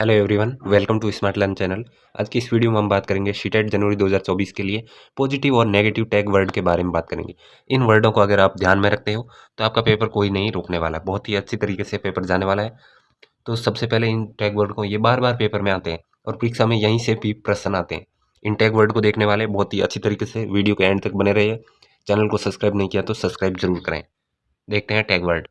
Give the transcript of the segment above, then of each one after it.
Hello everyone, welcome to smart learn channel. आज की इस वीडियो में हम बात करेंगे शीटेट जनवरी 2024 के लिए पॉजिटिव और नेगेटिव टैग वर्ड के बारे में बात करेंगे। इन वर्डों को अगर आप ध्यान में रखते हो तो आपका पेपर कोई नहीं रोकने वाला, बहुत ही अच्छी तरीके से पेपर जाने वाला है। तो सबसे पहले इन टैग वर्ड को, ये बार बार पेपर में आते हैं और परीक्षा में यहीं से भी प्रश्न आते हैं। इन टैग वर्ड को देखने वाले बहुत ही अच्छी तरीके से वीडियो के एंड तक बने रहिए। चैनल को सब्सक्राइब नहीं किया तो सब्सक्राइब जरूर करें। देखते हैं टैग वर्ड।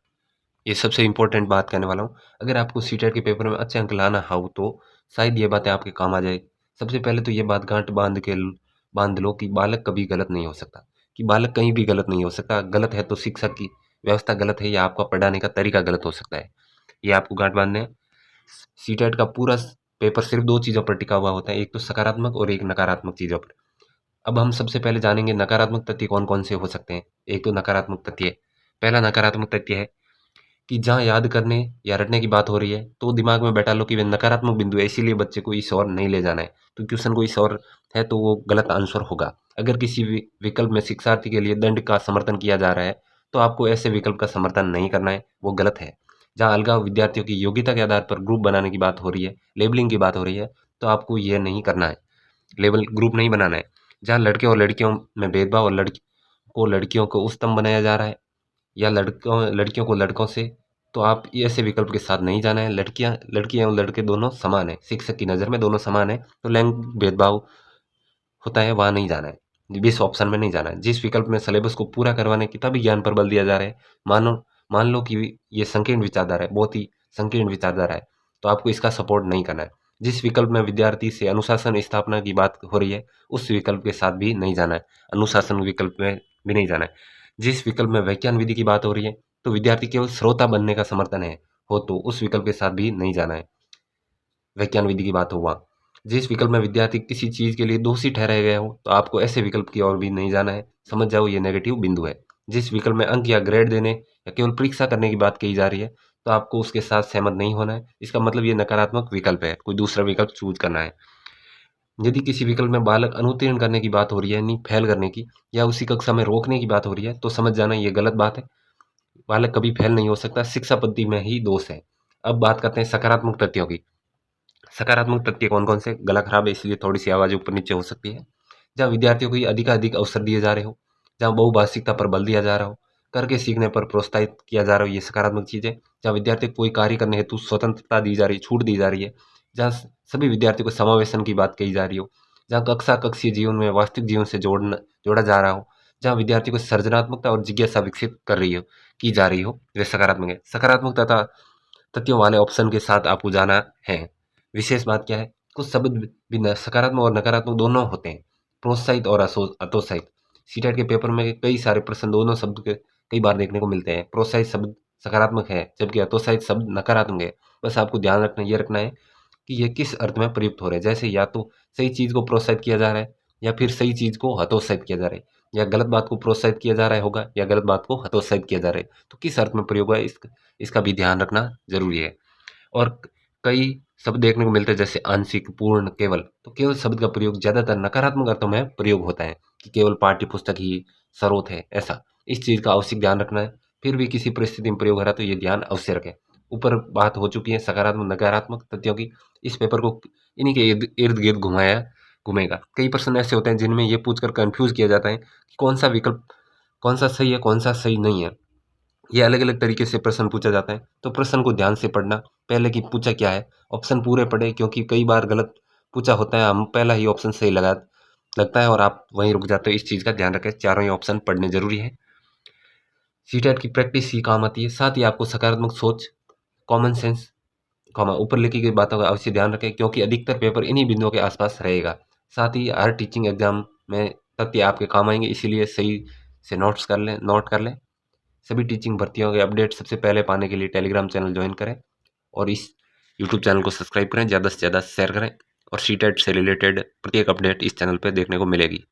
ये सबसे इम्पोर्टेंट बात कहने वाला हूँ। अगर आपको सीटेट के पेपर में अच्छे अंक लाना हो तो शायद ये बातें आपके काम आ जाए। सबसे पहले तो ये बात गांठ बांध लो कि बालक कभी गलत नहीं हो सकता, कि बालक कहीं भी गलत नहीं हो सकता। गलत है तो शिक्षा की व्यवस्था गलत है या आपका पढ़ाने का तरीका गलत हो सकता है। ये आपको गांठ बांधने हैं। सीटेट का पूरा पेपर सिर्फ दो चीज़ों पर टिका हुआ होता है, एक तो सकारात्मक और एक नकारात्मक चीज़ों पर। अब हम सबसे पहले जानेंगे नकारात्मक तथ्य कौन कौन से हो सकते हैं। एक तो नकारात्मक तथ्य, पहला नकारात्मक तथ्य है कि जहाँ याद करने या रटने की बात हो रही है तो दिमाग में बैठा लो कि वे नकारात्मक बिंदु है, इसीलिए बच्चे को इस ओर नहीं ले जाना है। तो क्वेश्चन को इस ओर है तो वो गलत आंसर होगा। अगर किसी विकल्प में शिक्षार्थी के लिए दंड का समर्थन किया जा रहा है तो आपको ऐसे विकल्प का समर्थन नहीं करना है, वो गलत है। जहाँ अलगाव विद्यार्थियों की योग्यता के आधार पर ग्रुप बनाने की बात हो रही है, लेबलिंग की बात हो रही है, तो आपको ये नहीं करना है, लेबल ग्रुप नहीं बनाना है। जहाँ लड़के और लड़कियों में भेदभाव और लड़की को लड़कियों को उच्चतम बनाया जा रहा है या लड़कों लड़कियों को लड़कों से, तो आप ऐसे विकल्प के साथ नहीं जाना है। लड़कियां एवं लड़के दोनों समान है, शिक्षक की नज़र में दोनों समान है, तो लैंगिक भेदभाव होता है वहाँ नहीं जाना है, बीस ऑप्शन में नहीं जाना है। जिस विकल्प में सिलेबस को पूरा करवाने की तभी ज्ञान पर बल दिया जा रहा है, मान लो कि ये संकीर्ण विचारधारा है, बहुत ही संकीर्ण विचारधारा है, तो आपको इसका सपोर्ट नहीं करना है। जिस विकल्प में विद्यार्थी से अनुशासन स्थापना की बात हो रही है उस विकल्प के साथ भी नहीं जाना है, अनुशासन विकल्प में भी नहीं जाना है। जिस विकल्प में व्याख्यान विधि की बात हो रही है तो विद्यार्थी केवल श्रोता बनने का समर्थन है हो तो उस विकल्प के साथ भी नहीं जाना है, व्याख्यान विधि की बात हो वहाँ। जिस विकल्प में विद्यार्थी किसी चीज़ के लिए दोषी ठहराया गया हो तो आपको ऐसे विकल्प की ओर भी नहीं जाना है, समझ जाओ ये नेगेटिव बिंदु है। जिस विकल्प में अंक या ग्रेड देने या केवल परीक्षा करने की बात कही जा रही है तो आपको उसके साथ सहमत नहीं होना है, इसका मतलब ये नकारात्मक विकल्प है, कोई दूसरा विकल्प चूज करना है। यदि किसी विकल्प में बालक अनुत्तीर्ण करने की बात हो रही है, यानी फेल करने की, या उसी कक्षा में रोकने की बात हो रही है, तो समझ जाना ये गलत बात है। बालक कभी फेल नहीं हो सकता, शिक्षा पद्धति में ही दोष है। अब बात करते हैं सकारात्मक तथ्यों की। सकारात्मक तथ्य कौन कौन से? गला खराब है इसलिए थोड़ी सी आवाज़ ऊपर नीचे हो सकती है। जहाँ विद्यार्थियों को अधिकाधिक अवसर दिए जा रहे हो, जहाँ बहुभाषिकता पर बल दिया जा रहा हो, करके सीखने पर प्रोत्साहित किया जा रहा हो, ये सकारात्मक चीज़ है। जहाँ विद्यार्थी को कोई कार्य करने हेतु स्वतंत्रता दी जा रही है, छूट दी जा रही है, जहाँ सभी विद्यार्थियों को समावेशन की बात कही जा रही हो, जहाँ कक्षीय जीवन में वास्तविक जीवन से जोड़ा जा रहा हो, जहाँ विद्यार्थी को सृजनात्मकता और जिज्ञासा विकसित कर रही हो की जा रही हो, वे सकारात्मक है। सकारात्मक तथा तथ्यों वाले ऑप्शन के साथ आपको जाना है। विशेष बात क्या है? कुछ शब्द भी सकारात्मक और नकारात्मक दोनों होते हैं, प्रोत्साहित और अतोत्साहित। सीटेट के पेपर में कई सारे प्रश्न दोनों शब्द के कई बार देखने को मिलते हैं। प्रोत्साहित शब्द सकारात्मक है जबकि अतोत्साहित शब्द नकारात्मक है। बस आपको ध्यान रखना ये रखना है कि ये किस अर्थ में प्रयुक्त हो रहे हैं। जैसे या तो सही चीज़ को प्रोत्साहित किया जा रहा है या फिर सही चीज़ को हतोत्साहित किया जा रहा है, या गलत बात को प्रोत्साहित किया जा रहा है होगा या गलत बात को हतोत्साहित किया जा रहा है। तो किस अर्थ में प्रयोग है इसका भी ध्यान रखना जरूरी है। और कई शब्द देखने को मिलते हैं जैसे आंशिक, पूर्ण, केवल। तो केवल शब्द का प्रयोग ज्यादातर नकारात्मक अर्थों में प्रयोग होता है कि केवल पाठ्य पुस्तक ही स्रोत है, ऐसा। इस चीज का आवश्यक ध्यान रखना है। फिर भी किसी परिस्थिति में प्रयोग हो रहा है तो ये ध्यान अवश्य रखें। ऊपर बात हो चुकी है सकारात्मक नकारात्मक तथ्यों की। इस पेपर को इन्हीं के इर्द इर्द गिर्द घूमेगा। कई प्रश्न ऐसे होते हैं जिनमें ये पूछकर कंफ्यूज किया जाता है कि कौन सा विकल्प, कौन सा सही है, कौन सा सही नहीं है। ये अलग अलग तरीके से प्रश्न पूछा जाता है, तो प्रश्न को ध्यान से पढ़ना, पहले कि पूछा क्या है, ऑप्शन पूरे पढ़े, क्योंकि कई बार गलत पूछा होता है, हम पहला ही ऑप्शन सही लगता है और आप वहीं रुक जाते हो। इस चीज़ का ध्यान रखें, चारों ही ऑप्शन पढ़ने जरूरी है। सीटेट की प्रैक्टिस ही काम आती है। साथ ही आपको सकारात्मक सोच, कॉमन सेंस, ऊपर लिखी गई बातों का अवश्य ध्यान रखें क्योंकि अधिकतर पेपर इन्हीं बिंदुओं के आसपास रहेगा। साथ ही हर टीचिंग एग्जाम में तथ्य आपके काम आएंगे, इसीलिए सही से नोट कर लें। सभी टीचिंग भर्तियों के अपडेट सबसे पहले पाने के लिए टेलीग्राम चैनल ज्वाइन करें और इस यूट्यूब चैनल को सब्सक्राइब करें, ज़्यादा से ज़्यादा शेयर करें और सीटेट से रिलेटेड प्रत्येक अपडेट इस चैनल पर देखने को मिलेगी।